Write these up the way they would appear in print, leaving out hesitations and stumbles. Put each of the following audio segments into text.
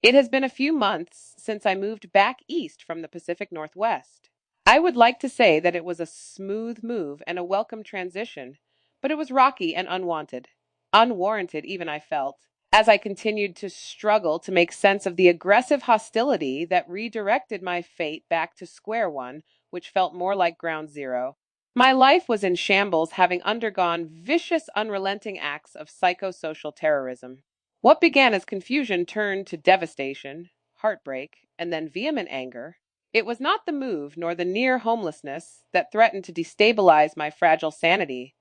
It has been a few months since I moved back east from the Pacific Northwest. I would like to say that it was a smooth move and a welcome transition, but it was rocky and unwanted. Unwarranted, even I felt, as I continued to struggle to make sense of the aggressive hostility that redirected my fate back to square one, which felt more like ground zero. My life was in shambles, having undergone vicious, unrelenting acts of psychosocial terrorism. What began as confusion turned to devastation, heartbreak, and then vehement anger. It was not the move nor the near homelessness that threatened to destabilize my fragile sanity.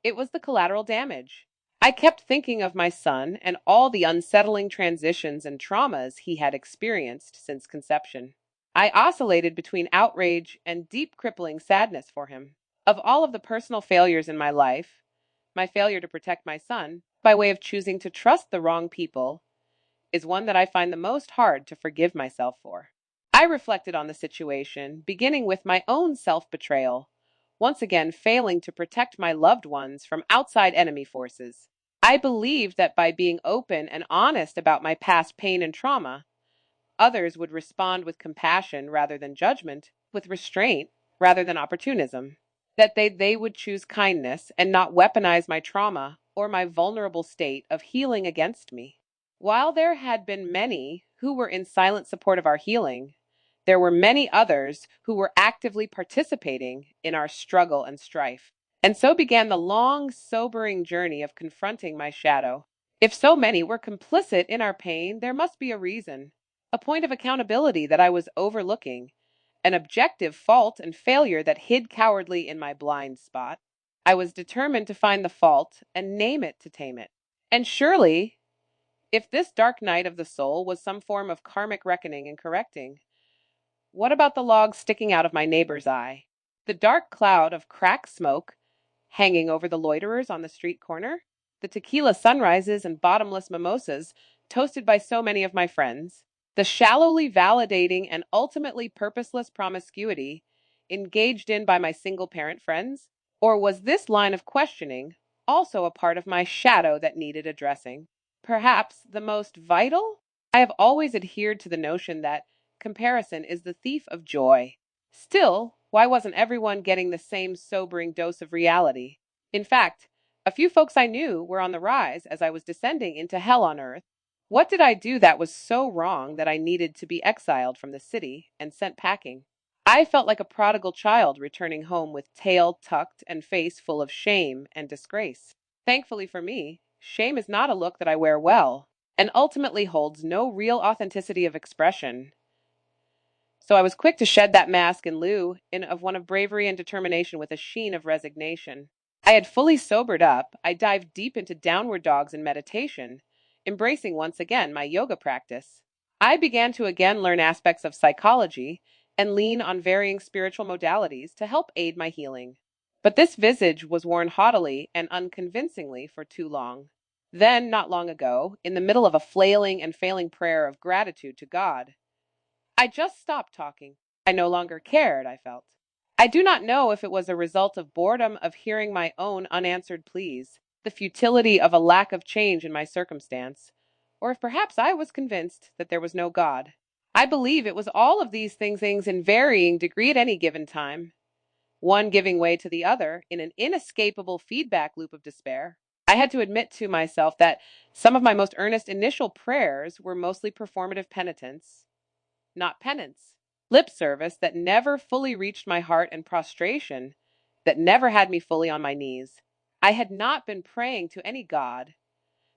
It was the collateral damage. I kept thinking of my son and all the unsettling transitions and traumas he had experienced since conception. I oscillated between outrage and deep crippling sadness for him. Of all of the personal failures in my life, my failure to protect my son, by way of choosing to trust the wrong people, is one that I find the most hard to forgive myself for. I reflected on the situation, beginning with my own self betrayal, once again failing to protect my loved ones from outside enemy forces. I believed that by being open and honest about my past pain and trauma, others would respond with compassion rather than judgment, with restraint rather than opportunism. That they would choose kindness and not weaponize my trauma or my vulnerable state of healing against me. While there had been many who were in silent support of our healing, there were many others who were actively participating in our struggle and strife. And so began the long, sobering journey of confronting my shadow. If so many were complicit in our pain, there must be a reason, a point of accountability that I was overlooking, an objective fault and failure that hid cowardly in my blind spot. I was determined to find the fault and name it to tame it. And surely, if this dark night of the soul was some form of karmic reckoning and correcting, what about the log sticking out of my neighbor's eye? The dark cloud of crack smoke hanging over the loiterers on the street corner? The tequila sunrises and bottomless mimosas toasted by so many of my friends? The shallowly validating and ultimately purposeless promiscuity engaged in by my single parent friends? Or was this line of questioning also a part of my shadow that needed addressing? Perhaps the most vital? I have always adhered to the notion that comparison is the thief of joy. Still, why wasn't everyone getting the same sobering dose of reality? In fact, a few folks I knew were on the rise as I was descending into hell on earth. What did I do that was so wrong that I needed to be exiled from the city and sent packing? I felt like a prodigal child returning home with tail tucked and face full of shame and disgrace. Thankfully for me, shame is not a look that I wear well, and ultimately holds no real authenticity of expression. So I was quick to shed that mask in lieu of one of bravery and determination with a sheen of resignation. I had fully sobered up. I dived deep into downward dogs and meditation, embracing once again my yoga practice. I began to again learn aspects of psychology and lean on varying spiritual modalities to help aid my healing. But this visage was worn haughtily and unconvincingly for too long. Then, not long ago, in the middle of a flailing and failing prayer of gratitude to God, I just stopped talking. I no longer cared, I felt. I do not know if it was a result of boredom of hearing my own unanswered pleas, the futility of a lack of change in my circumstance, or if perhaps I was convinced that there was no God. I believe it was all of these things in varying degree at any given time, one giving way to the other in an inescapable feedback loop of despair. I had to admit to myself that some of my most earnest initial prayers were mostly performative penitence, not penance. Lip service that never fully reached my heart, and prostration that never had me fully on my knees. I had not been praying to any god,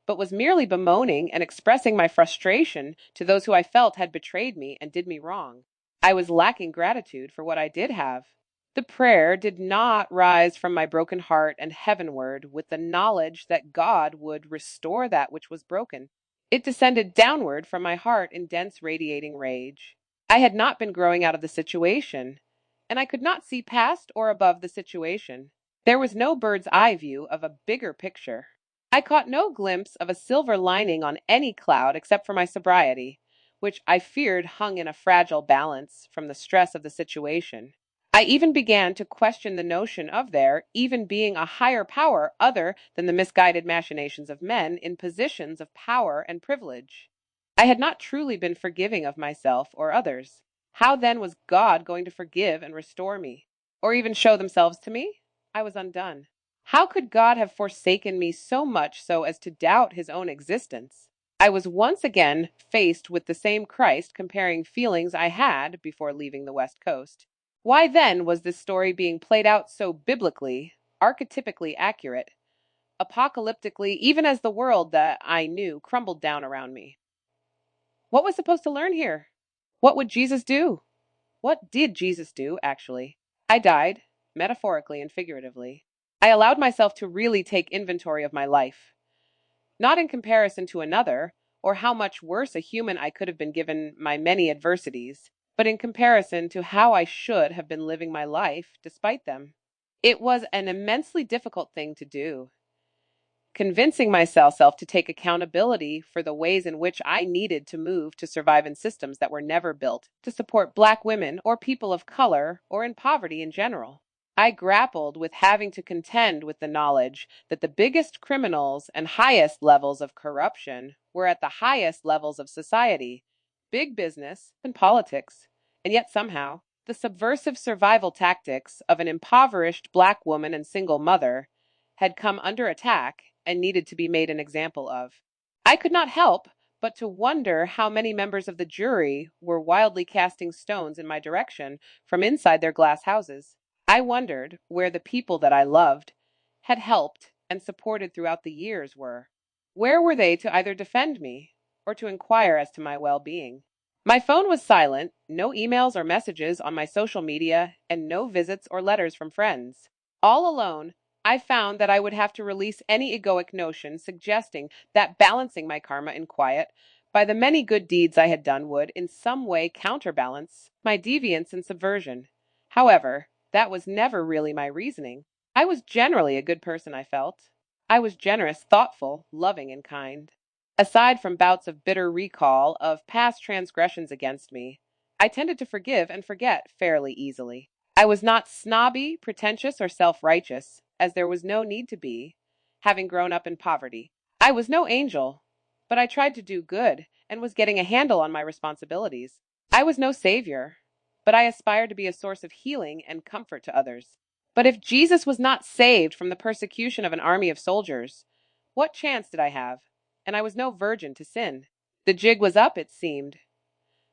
but was merely bemoaning and expressing my frustration to those who I felt had betrayed me and did me wrong. I was lacking gratitude for what I did have. The prayer did not rise from my broken heart and heavenward with the knowledge that God would restore that which was broken. It descended downward from my heart in dense radiating rage. I had not been growing out of the situation, and I could not see past or above the situation. There was no bird's eye view of a bigger picture. I caught no glimpse of a silver lining on any cloud except for my sobriety, which I feared hung in a fragile balance from the stress of the situation. I even began to question the notion of there even being a higher power other than the misguided machinations of men in positions of power and privilege. I had not truly been forgiving of myself or others. How then was God going to forgive and restore me? Or even show themselves to me? I was undone. How could God have forsaken me so much so as to doubt his own existence? I was once again faced with the same Christ comparing feelings I had before leaving the West Coast. Why then was this story being played out so biblically, archetypically accurate, apocalyptically, even as the world that I knew crumbled down around me? What was supposed to learn here? What would Jesus do? What did Jesus do, actually? I died, metaphorically and figuratively. I allowed myself to really take inventory of my life, not in comparison to another, or how much worse a human I could have been given my many adversities, but in comparison to how I should have been living my life despite them. It was an immensely difficult thing to do, convincing myself to take accountability for the ways in which I needed to move to survive in systems that were never built to support Black women or people of color or in poverty in general. I grappled with having to contend with the knowledge that the biggest criminals and highest levels of corruption were at the highest levels of society, big business, and politics. And yet somehow, the subversive survival tactics of an impoverished Black woman and single mother had come under attack and needed to be made an example of. I could not help but to wonder how many members of the jury were wildly casting stones in my direction from inside their glass houses. I wondered where the people that I loved, had helped and supported throughout the years were. Where were they to either defend me or to inquire as to my well being? My phone was silent, no emails or messages on my social media, and no visits or letters from friends. All alone, I found that I would have to release any egoic notion suggesting that balancing my karma in quiet by the many good deeds I had done would, in some way, counterbalance my deviance and subversion. However, that was never really my reasoning. I was generally a good person, I felt. I was generous, thoughtful, loving, and kind. Aside from bouts of bitter recall of past transgressions against me, I tended to forgive and forget fairly easily. I was not snobby, pretentious, or self righteous, as there was no need to be, having grown up in poverty. I was no angel, but I tried to do good and was getting a handle on my responsibilities. I was no savior, but I aspired to be a source of healing and comfort to others. But if Jesus was not saved from the persecution of an army of soldiers, what chance did I have? And I was no virgin to sin. The jig was up, it seemed.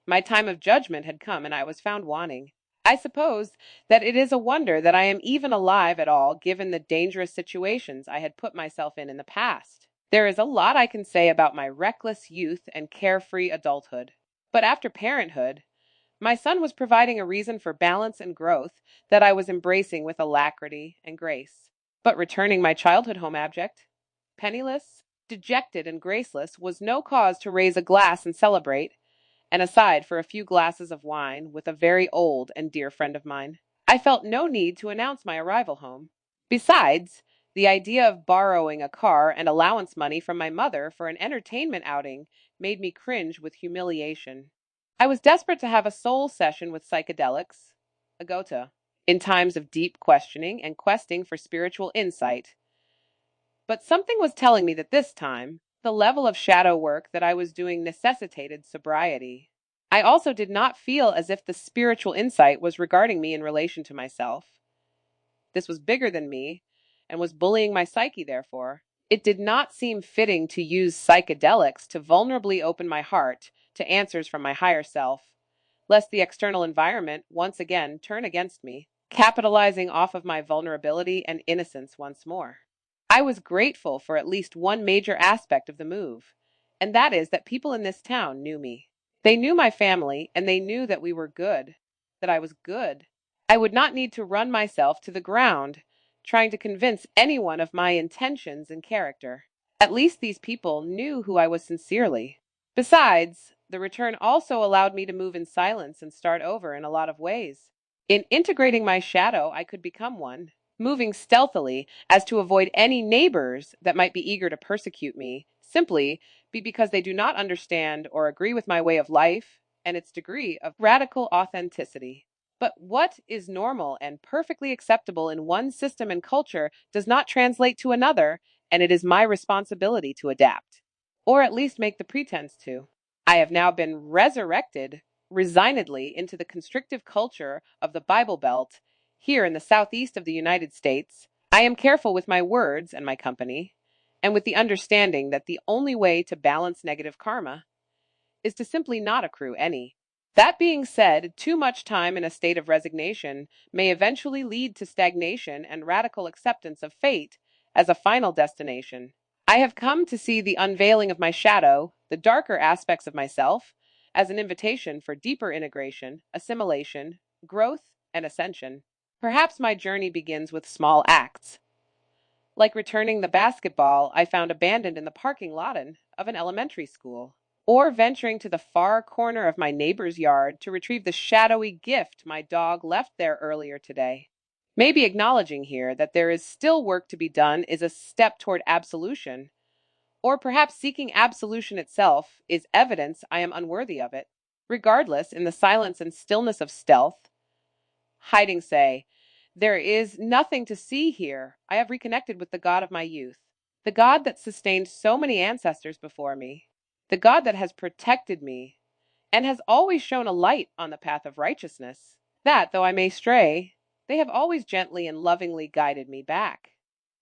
My time of judgment had come, and I was found wanting. I suppose that it is a wonder that I am even alive at all, given the dangerous situations I had put myself in the past. There is a lot I can say about my reckless youth and carefree adulthood. But after parenthood, my son was providing a reason for balance and growth that I was embracing with alacrity and grace. But returning my childhood home abject, penniless, dejected, and graceless, was no cause to raise a glass and celebrate, and aside for a few glasses of wine with a very old and dear friend of mine, I felt no need to announce my arrival home. Besides, the idea of borrowing a car and allowance money from my mother for an entertainment outing made me cringe with humiliation. I was desperate to have a soul session with psychedelics, a gota, in times of deep questioning and questing for spiritual insight. But something was telling me that this time, the level of shadow work that I was doing necessitated sobriety. I also did not feel as if the spiritual insight was regarding me in relation to myself. This was bigger than me and was bullying my psyche, therefore. It did not seem fitting to use psychedelics to vulnerably open my heart to answers from my higher self, lest the external environment once again turn against me, capitalizing off of my vulnerability and innocence once more. I was grateful for at least one major aspect of the move, and that is that people in this town knew me. They knew my family, and they knew that we were good, that I was good. I would not need to run myself to the ground trying to convince anyone of my intentions and character. At least these people knew who I was sincerely. Besides, the return also allowed me to move in silence and start over in a lot of ways. In integrating my shadow, I could become one, moving stealthily as to avoid any neighbors that might be eager to persecute me, simply because they do not understand or agree with my way of life and its degree of radical authenticity. But what is normal and perfectly acceptable in one system and culture does not translate to another, and it is my responsibility to adapt, or at least make the pretense to. I have now been resurrected resignedly into the constrictive culture of the Bible Belt here in the southeast of the United States. I am careful with my words and my company, and with the understanding that the only way to balance negative karma is to simply not accrue any. That being said, too much time in a state of resignation may eventually lead to stagnation and radical acceptance of fate as a final destination. I have come to see the unveiling of my shadow, the darker aspects of myself, as an invitation for deeper integration, assimilation, growth, and ascension. Perhaps my journey begins with small acts, like returning the basketball I found abandoned in the parking lot of an elementary school, or venturing to the far corner of my neighbor's yard to retrieve the shadowy gift my dog left there earlier today. Maybe acknowledging here that there is still work to be done is a step toward absolution, or perhaps seeking absolution itself is evidence I am unworthy of it. Regardless, in the silence and stillness of stealth, hiding say, there is nothing to see here. I have reconnected with the God of my youth, the God that sustained so many ancestors before me, the God that has protected me and has always shown a light on the path of righteousness, that, though I may stray, they have always gently and lovingly guided me back.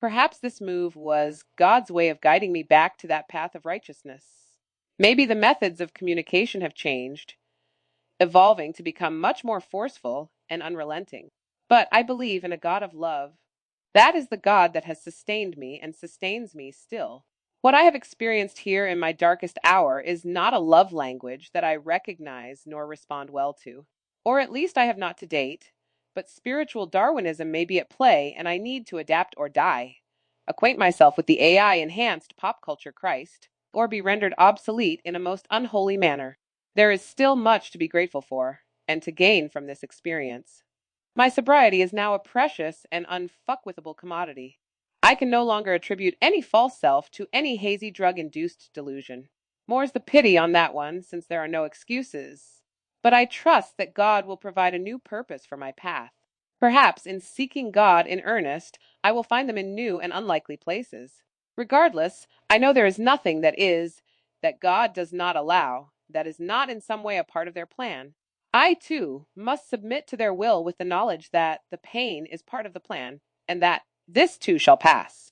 Perhaps this move was God's way of guiding me back to that path of righteousness. Maybe the methods of communication have changed, evolving to become much more forceful and unrelenting. But I believe in a God of love. That is the God that has sustained me and sustains me still. What I have experienced here in my darkest hour is not a love language that I recognize nor respond well to, or at least I have not to date, but spiritual Darwinism may be at play and I need to adapt or die, acquaint myself with the AI enhanced pop culture Christ, or be rendered obsolete in a most unholy manner. There is still much to be grateful for, and to gain from this experience. My sobriety is now a precious and unfuckwithable commodity. I can no longer attribute any false self to any hazy drug-induced delusion. More's the pity on that one, since there are no excuses. But I trust that God will provide a new purpose for my path. Perhaps in seeking God in earnest, I will find them in new and unlikely places. Regardless, I know there is nothing that God does not allow, that is not in some way a part of their plan. I, too, must submit to their will with the knowledge that the pain is part of the plan, and that this too shall pass.